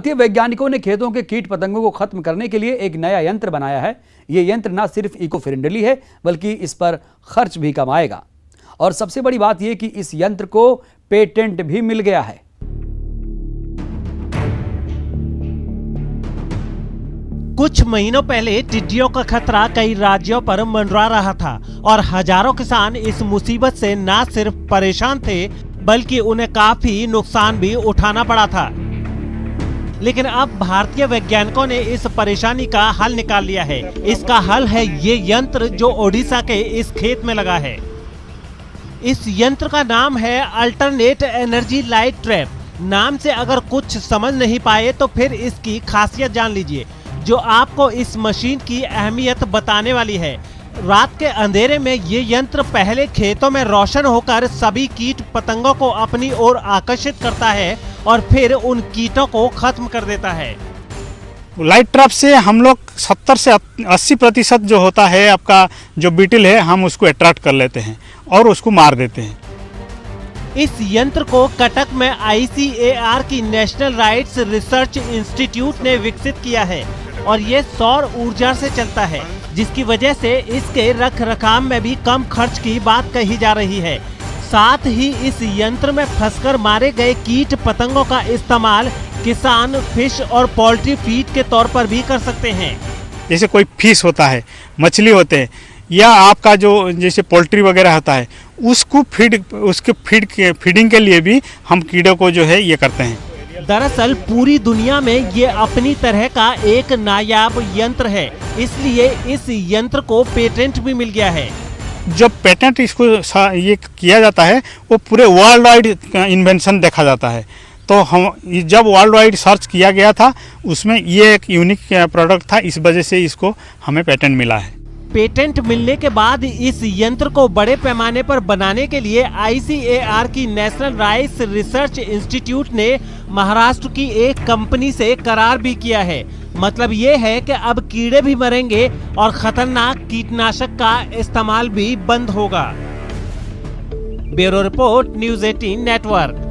भारतीय वैज्ञानिकों ने खेतों के कीट पतंगों को खत्म करने के लिए एक नया यंत्र बनाया है। ये यंत्र न सिर्फ इको फ्रेंडली है बल्कि इस पर खर्च भी कम आएगा। और सबसे बड़ी बात यह कि इस यंत्र को पेटेंट भी मिल गया है। कुछ महीनों पहले टिड्डियों का खतरा कई राज्यों पर मंडरा रहा था और हजारों किसान इस मुसीबत से न सिर्फ परेशान थे बल्कि उन्हें काफी नुकसान भी उठाना पड़ा था। लेकिन अब भारतीय वैज्ञानिकों ने इस परेशानी का हल निकाल लिया है। इसका हल है ये यंत्र जो ओडिशा के इस खेत में लगा है। इस यंत्र का नाम है अल्टरनेट एनर्जी लाइट ट्रैप। नाम से अगर कुछ समझ नहीं पाए तो फिर इसकी खासियत जान लीजिए, जो आपको इस मशीन की अहमियत बताने वाली है। रात के अंधेरे में ये यंत्र पहले खेतों में रोशन होकर सभी कीट पतंगों को अपनी ओर आकर्षित करता है और फिर उन कीटों को खत्म कर देता है। लाइट ट्रैप से हम लोग 70 से 80% जो होता है आपका जो बीटल है, हम उसको अट्रैक्ट कर लेते हैं और उसको मार देते हैं। इस यंत्र को कटक में ICAR की नेशनल राइट्स रिसर्च इंस्टीट्यूट ने विकसित किया है और ये सौर ऊर्जा से चलता है, जिसकी वजह से इसके रख रखाव में भी कम खर्च की बात कही जा रही है। साथ ही इस यंत्र में फंसकर मारे गए कीट पतंगों का इस्तेमाल किसान फिश और पोल्ट्री फीड के तौर पर भी कर सकते हैं। जैसे कोई फिश होता है, मछली होते हैं या आपका जो जैसे पोल्ट्री वगैरह होता है, उसको फीडिंग के लिए भी हम कीड़ों को जो है ये करते हैं। दरअसल पूरी दुनिया में ये अपनी तरह का एक नायाब यंत्र है, इसलिए इस यंत्र को पेटेंट भी मिल गया है। जब पेटेंट इसको ये किया जाता है वो पूरे वर्ल्ड वाइड इन्वेंशन देखा जाता है। तो हम जब वर्ल्ड वाइड सर्च किया गया था उसमें ये एक यूनिक प्रोडक्ट था, इस वजह से इसको हमें पेटेंट मिला है। पेटेंट मिलने के बाद इस यंत्र को बड़े पैमाने पर बनाने के लिए ICAR की नेशनल राइट्स रिसर्च इंस्टीट्यूट ने महाराष्ट्र की एक कंपनी से करार भी किया है। मतलब ये है कि अब कीड़े भी मरेंगे और खतरनाक कीटनाशक का इस्तेमाल भी बंद होगा। Bureau report, news 18 network.